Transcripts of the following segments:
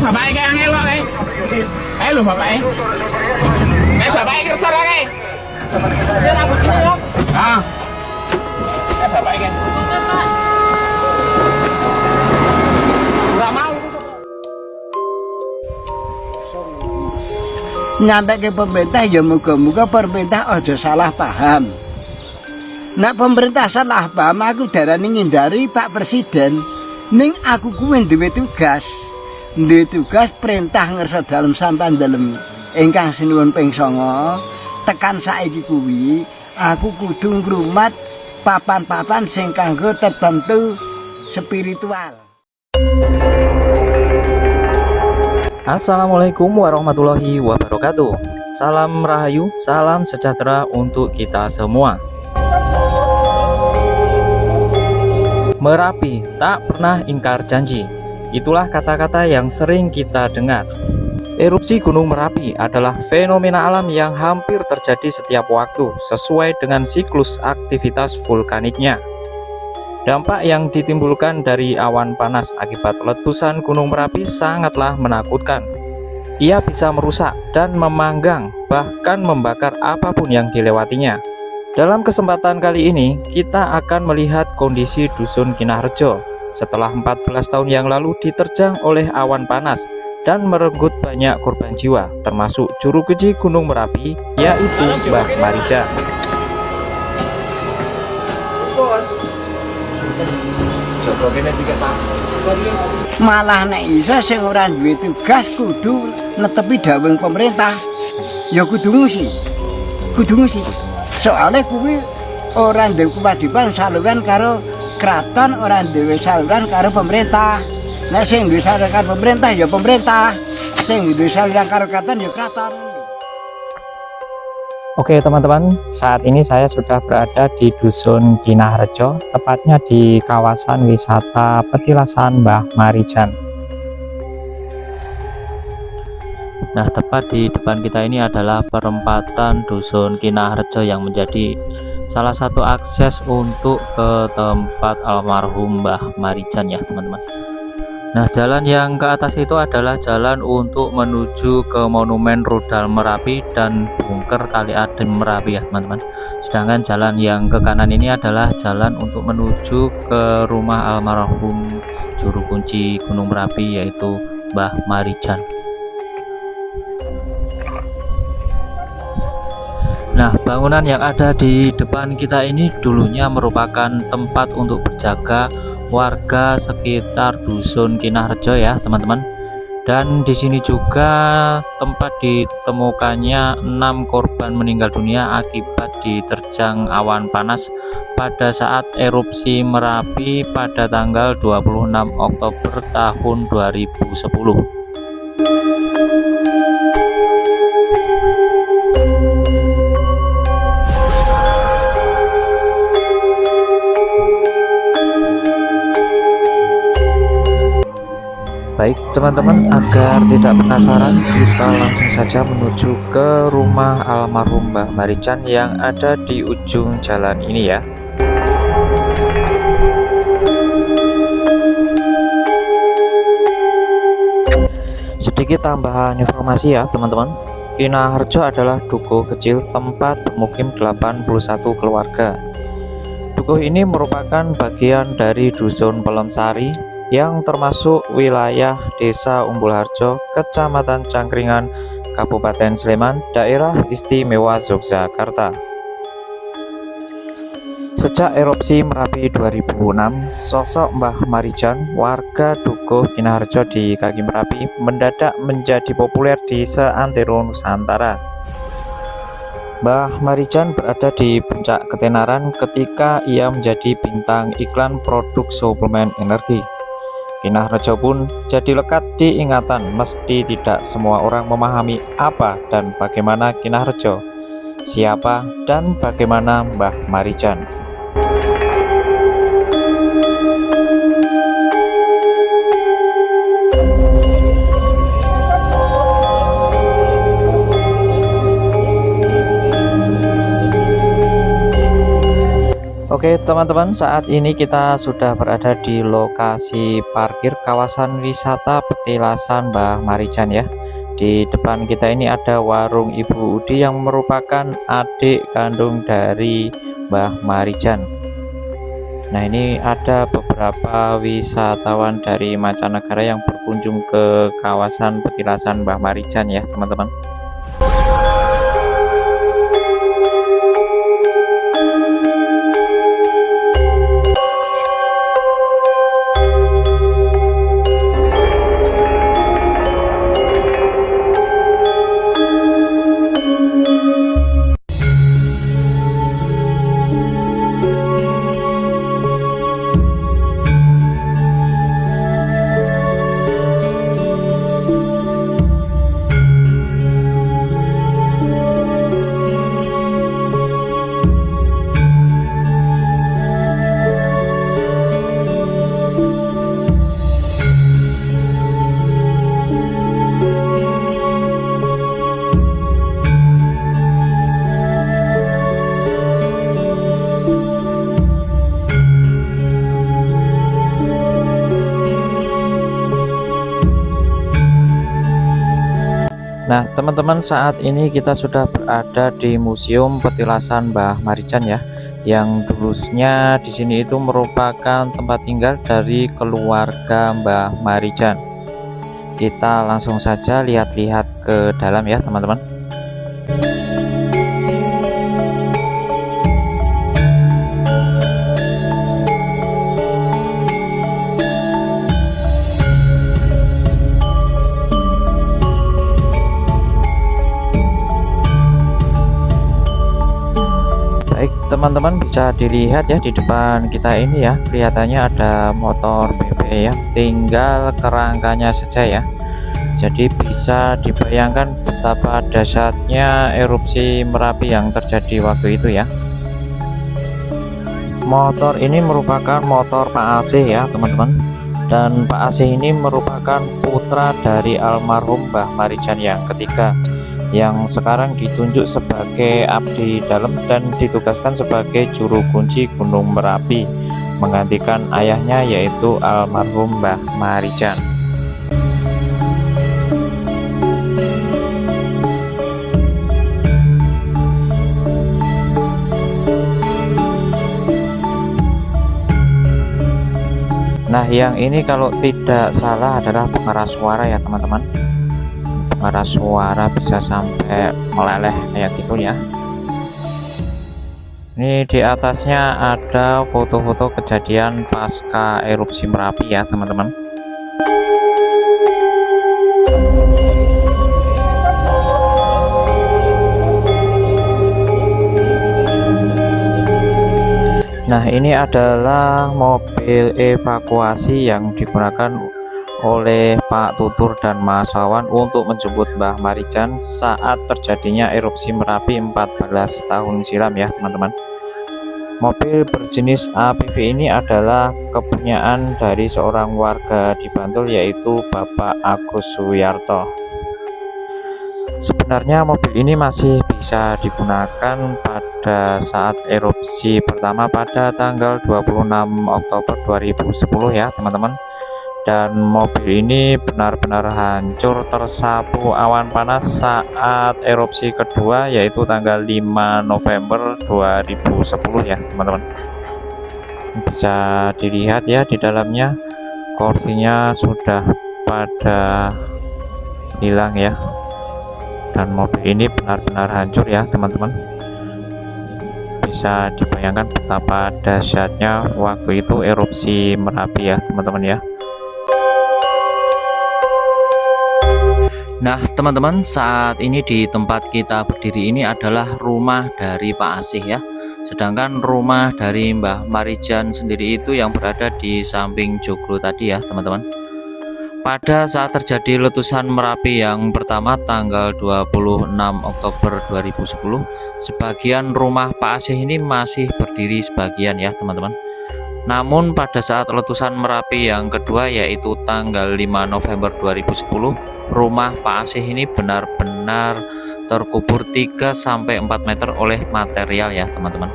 bapaknya kayak ngelok lo bapaknya. Bapaknya kerja lagi. Saya rambut sini ya. Ah. Bapaknya. Enggak mau. Nyampe ke pemerintah ya muga-muga pemerintah aja salah paham. Nek pemerintah salah paham aku darani ngindari Pak Presiden ning aku kuwi duwe tugas. Duwe tugas perintah ngersa dalem sampan dalem ingkang sinuwun ping 9 tekan saiki kuwi aku kudu ngrumat papan-papan sing kanggo tertentu spiritual. Assalamualaikum warahmatullahi wabarakatuh. Salam rahayu, salam sejahtera untuk kita semua. Merapi tak pernah ingkar janji. Itulah kata-kata yang sering kita dengar. Erupsi Gunung Merapi adalah fenomena alam yang hampir terjadi setiap waktu sesuai dengan siklus aktivitas vulkaniknya. Dampak yang ditimbulkan dari awan panas akibat letusan Gunung Merapi sangatlah menakutkan. Ia bisa merusak dan memanggang, bahkan membakar apapun yang dilewatinya. Dalam kesempatan kali ini, kita akan melihat kondisi Dusun Kinarjo setelah 14 tahun yang lalu diterjang oleh awan panas dan merenggut banyak korban jiwa, termasuk juru keji Gunung Merapi, yaitu Mbah Marijan. Malah nek iso sing ora duwe tugas kudu netepi dawuh pemerintah. Ya kudu ngusi. Soale kuwi ora duwe kewajiban saluran karo kraton, ora duwe saluran karo pemerintah. Nek sing duwe saluran karo pemerintah ya pemerintah, sing duwe saluran karo kraton ya kraton. Oke teman-teman, saat ini saya sudah berada di Dusun Kinarjo, tepatnya di kawasan wisata Petilasan Mbah Marijan. Nah, tepat di depan kita ini adalah perempatan Dusun Kinarjo yang menjadi salah satu akses untuk ke tempat almarhum Mbah Marijan ya teman-teman. Nah, jalan yang ke atas itu adalah jalan untuk menuju ke Monumen Rudal Merapi dan Bunker Kali Adem Merapi ya teman-teman. Sedangkan jalan yang ke kanan ini adalah jalan untuk menuju ke rumah almarhum juru kunci Gunung Merapi, yaitu Mbah Marijan. Nah, bangunan yang ada di depan kita ini dulunya merupakan tempat untuk berjaga warga sekitar Dusun Kinarjo ya teman-teman. Dan di sini juga tempat ditemukannya 6 korban meninggal dunia akibat diterjang awan panas pada saat erupsi Merapi pada tanggal 26 Oktober tahun 2010. Baik teman-teman, agar tidak penasaran, kita langsung saja menuju ke rumah almarhum Mbah Marijan yang ada di ujung jalan ini ya. Sedikit tambahan informasi ya teman-teman, Kinarjo adalah dukuh kecil tempat bermukim 81 keluarga. Dukuh ini merupakan bagian dari Dusun Pelemsari yang termasuk wilayah Desa Umbul Harjo, Kecamatan Cangkringan, Kabupaten Sleman, Daerah Istimewa Yogyakarta. Sejak erupsi Merapi 2006, sosok Mbah Marijan, warga Dukuh Kinarjo di kaki Merapi, mendadak menjadi populer di seantero Nusantara. Mbah Marijan berada di puncak ketenaran ketika ia menjadi bintang iklan produk suplemen energi. Kinarjo pun jadi lekat diingatan, meski tidak semua orang memahami apa dan bagaimana Kinarjo, siapa dan bagaimana Mbah Marijan. Oke teman-teman, saat ini kita sudah berada di lokasi parkir kawasan wisata Petilasan Mbah Marijan ya. Di depan kita ini ada warung Ibu Udi yang merupakan adik kandung dari Mbah Marijan. Nah, ini ada beberapa wisatawan dari mancanegara yang berkunjung ke kawasan Petilasan Mbah Marijan ya teman-teman. Nah teman-teman, saat ini kita sudah berada di Museum Petilasan Mbah Marijan ya, yang dulunya di sini itu merupakan tempat tinggal dari keluarga Mbah Marijan. Kita langsung saja lihat-lihat ke dalam ya teman-teman. Baik teman-teman, bisa dilihat ya di depan kita ini ya, kelihatannya ada motor BB ya, tinggal kerangkanya saja ya. Jadi bisa dibayangkan betapa dahsyatnya erupsi Merapi yang terjadi waktu itu ya. Motor ini merupakan motor Pak Asih ya teman-teman, dan Pak Asih ini merupakan putra dari almarhum Mbah Marijan yang ketiga, yang sekarang ditunjuk sebagai abdi dalam dan ditugaskan sebagai juru kunci Gunung Merapi, menggantikan ayahnya yaitu almarhum Mbah Marijan. Nah, yang ini kalau tidak salah adalah pengeras suara ya teman-teman. Pengeras suara bisa sampai meleleh kayak gitu ya. Ini di atasnya ada foto-foto kejadian pasca erupsi Merapi ya teman-teman. Nah, ini adalah mobil evakuasi yang digunakan oleh Pak Tutur dan Mas Wawan untuk menjemput Mbah Marijan saat terjadinya erupsi Merapi 14 tahun silam ya teman-teman. Mobil berjenis APV ini adalah kepunyaan dari seorang warga di Bantul, yaitu Bapak Agus Suyarto. Sebenarnya mobil ini masih bisa digunakan pada saat erupsi pertama pada tanggal 26 Oktober 2010 ya teman-teman. Dan mobil ini benar-benar hancur tersapu awan panas saat erupsi kedua, yaitu tanggal 5 November 2010 ya teman-teman. Bisa dilihat ya di dalamnya, kursinya sudah pada hilang ya, dan mobil ini benar-benar hancur ya teman-teman. Bisa dibayangkan betapa dahsyatnya waktu itu erupsi Merapi ya teman-teman ya. Nah teman-teman, saat ini di tempat kita berdiri ini adalah rumah dari Pak Asih ya. Sedangkan rumah dari Mbah Marijan sendiri itu yang berada di samping joglo tadi ya teman-teman. Pada saat terjadi letusan Merapi yang pertama tanggal 26 Oktober 2010, sebagian rumah Pak Asih ini masih berdiri sebagian ya teman-teman. Namun pada saat letusan Merapi yang kedua, yaitu tanggal 5 November 2010, rumah Pak Asih ini benar-benar terkubur 3-4 meter oleh material ya teman-teman.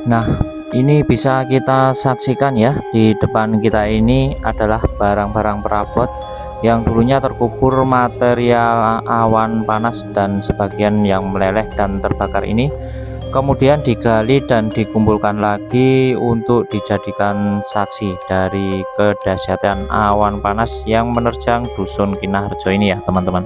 Nah, ini bisa kita saksikan ya, di depan kita ini adalah barang-barang perabot yang dulunya terkubur material awan panas dan sebagian yang meleleh dan terbakar ini kemudian digali dan dikumpulkan lagi untuk dijadikan saksi dari kedahsyatan awan panas yang menerjang dusun Kinaharjo ini ya teman-teman.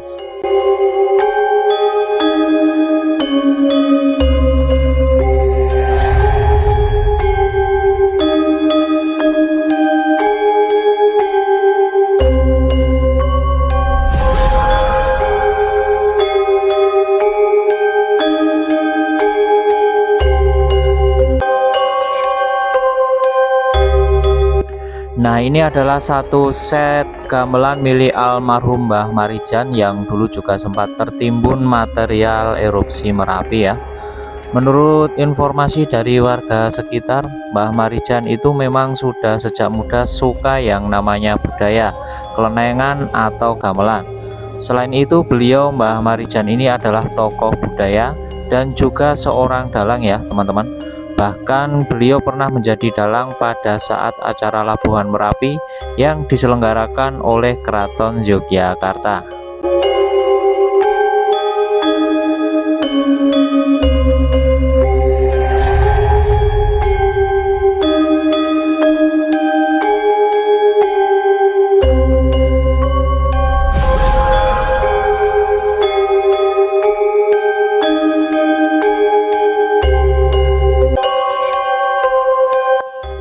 Nah, ini adalah satu set gamelan milik almarhum Mbah Marijan yang dulu juga sempat tertimbun material erupsi Merapi ya. Menurut informasi dari warga sekitar, Mbah Marijan itu memang sudah sejak muda suka yang namanya budaya, kelenengan atau gamelan. Selain itu, beliau Mbah Marijan ini adalah tokoh budaya dan juga seorang dalang ya teman-teman. Bahkan beliau pernah menjadi dalang pada saat acara Labuhan Merapi yang diselenggarakan oleh Keraton Yogyakarta.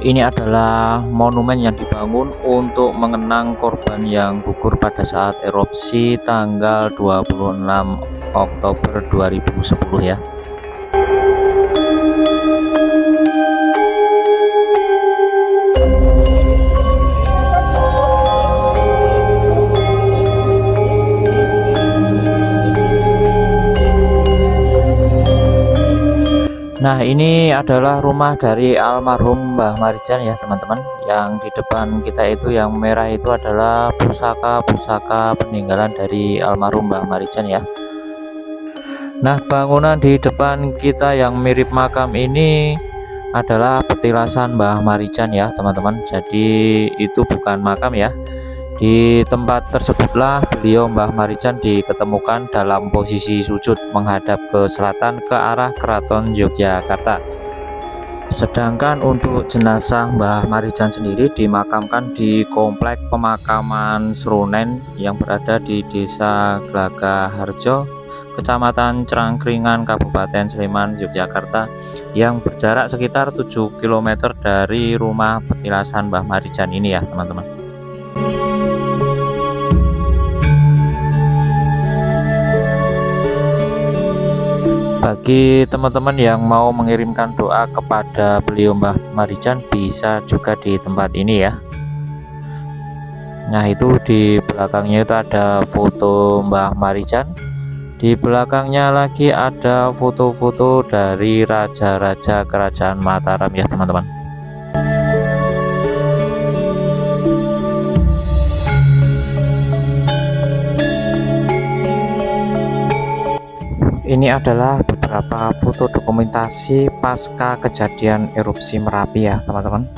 Ini adalah monumen yang dibangun untuk mengenang korban yang gugur pada saat erupsi tanggal 26 Oktober 2010 ya. Nah, ini adalah rumah dari almarhum Mbah Marijan ya teman-teman. Yang di depan kita itu yang merah itu adalah pusaka-pusaka peninggalan dari almarhum Mbah Marijan ya. Nah, bangunan di depan kita yang mirip makam ini adalah petilasan Mbah Marijan ya teman-teman. Jadi itu bukan makam ya. Di tempat tersebutlah beliau Mbah Marijan diketemukan dalam posisi sujud menghadap ke selatan ke arah Keraton Yogyakarta. Sedangkan untuk jenazah Mbah Marijan sendiri dimakamkan di komplek pemakaman Srunen yang berada di Desa Glagaharjo, Kecamatan Cerangkringan, Kabupaten Sleman, Yogyakarta, yang berjarak sekitar 7 km dari rumah petilasan Mbah Marijan ini ya teman-teman. Bagi teman-teman yang mau mengirimkan doa kepada beliau Mbah Marijan bisa juga di tempat ini ya. Nah, itu di belakangnya itu ada foto Mbah Marijan. Di belakangnya lagi ada foto-foto dari raja-raja kerajaan Mataram ya teman-teman. Ini adalah beberapa foto dokumentasi pasca kejadian erupsi Merapi ya teman-teman.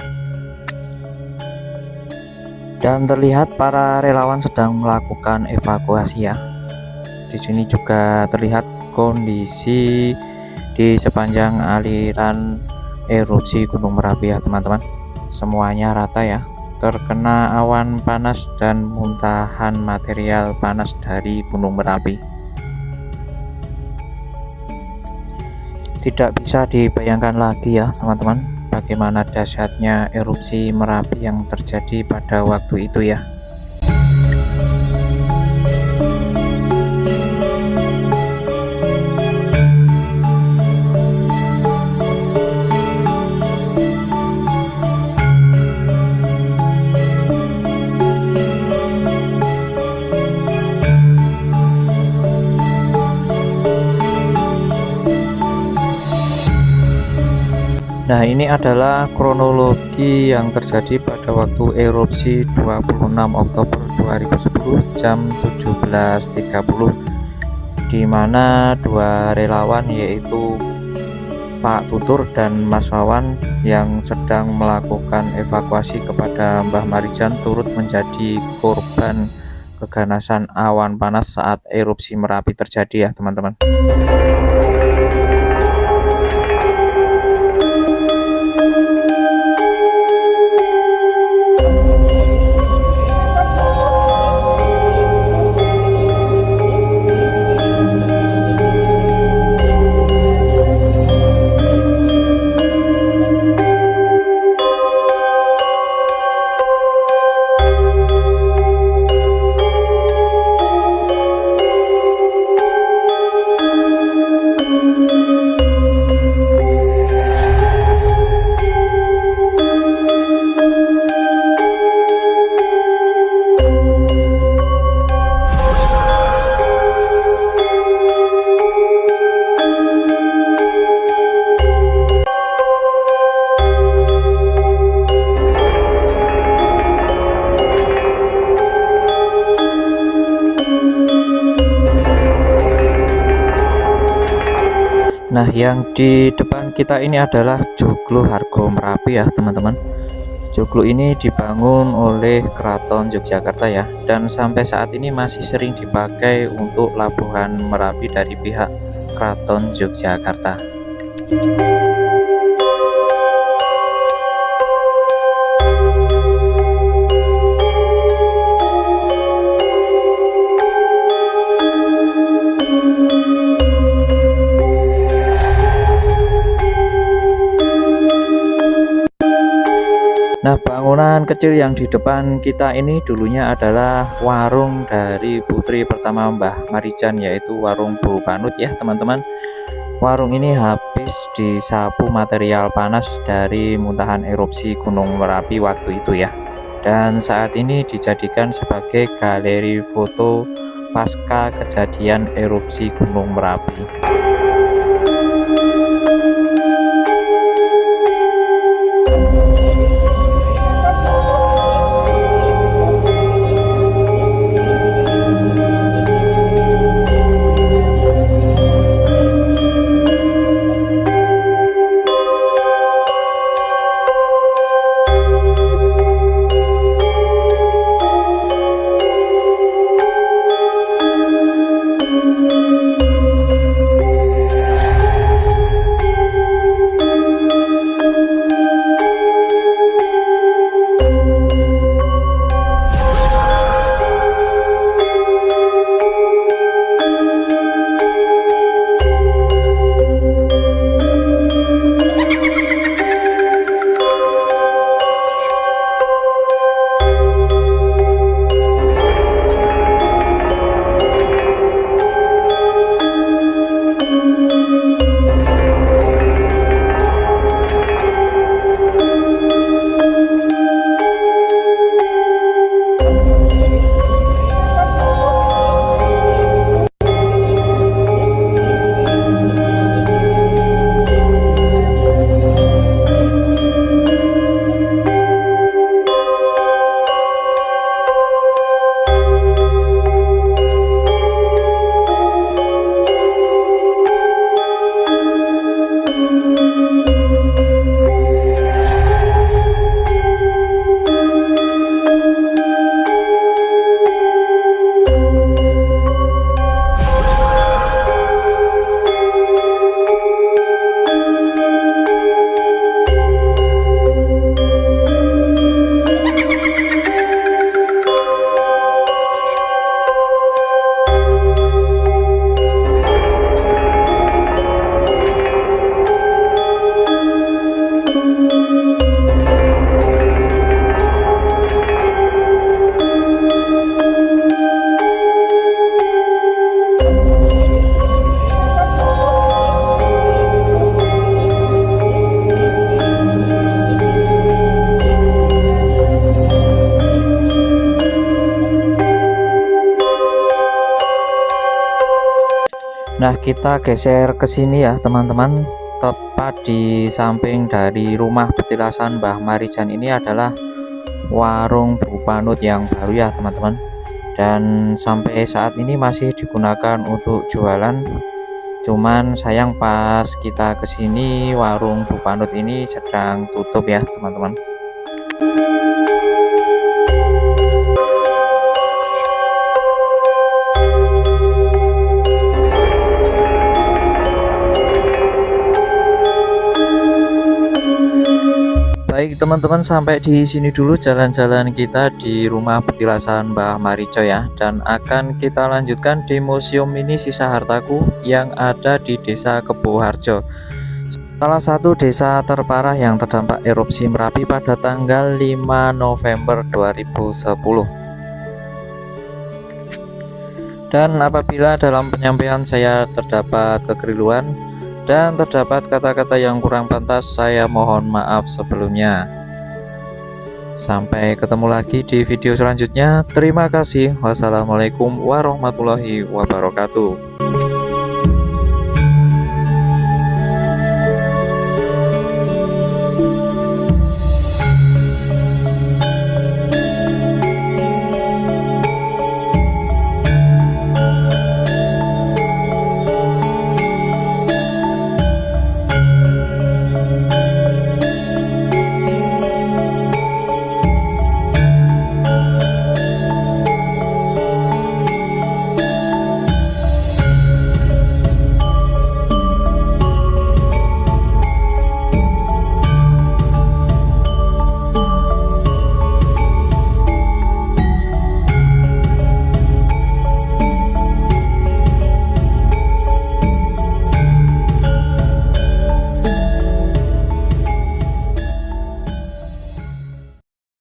Dan terlihat para relawan sedang melakukan evakuasi ya. Di sini juga terlihat kondisi di sepanjang aliran erupsi Gunung Merapi ya teman-teman. Semuanya rata ya, terkena awan panas dan muntahan material panas dari Gunung Merapi. Tidak bisa dibayangkan lagi ya teman-teman, bagaimana dahsyatnya erupsi Merapi yang terjadi pada waktu itu ya. Nah, ini adalah kronologi yang terjadi pada waktu erupsi 26 Oktober 2010 jam 17.30, di mana dua relawan yaitu Pak Tutur dan Mas Wawan yang sedang melakukan evakuasi kepada Mbah Marijan turut menjadi korban keganasan awan panas saat erupsi Merapi terjadi ya teman-teman. Nah, yang di depan kita ini adalah Joglo Hargo Merapi ya teman-teman. Joglo ini dibangun oleh Keraton Yogyakarta ya, dan sampai saat ini masih sering dipakai untuk Labuhan Merapi dari pihak Keraton Yogyakarta. Nah, bangunan kecil yang di depan kita ini dulunya adalah warung dari putri pertama Mbah Marijan, yaitu warung Bu Panut ya teman-teman. Warung ini habis disapu material panas dari muntahan erupsi Gunung Merapi waktu itu ya. Dan saat ini dijadikan sebagai galeri foto pasca kejadian erupsi Gunung Merapi. Nah, kita geser ke sini ya teman-teman. Tepat di samping dari rumah petilasan Mbah Marijan ini adalah warung Bu Panut yang baru ya teman-teman. Dan sampai saat ini masih digunakan untuk jualan. Cuman sayang pas kita kesini warung Bu Panut ini sedang tutup ya teman-teman. Baik teman-teman, sampai di sini dulu jalan-jalan kita di rumah petilasan Mbah Marico ya, dan akan kita lanjutkan di Museum Mini Sisa Hartaku yang ada di Desa Keboharjo, salah satu desa terparah yang terdampak erupsi Merapi pada tanggal 5 November 2010. Dan apabila dalam penyampaian saya terdapat kekeliruan dan terdapat kata-kata yang kurang pantas, saya mohon maaf sebelumnya. Sampai ketemu lagi di video selanjutnya. Terima kasih. Wassalamualaikum warahmatullahi wabarakatuh.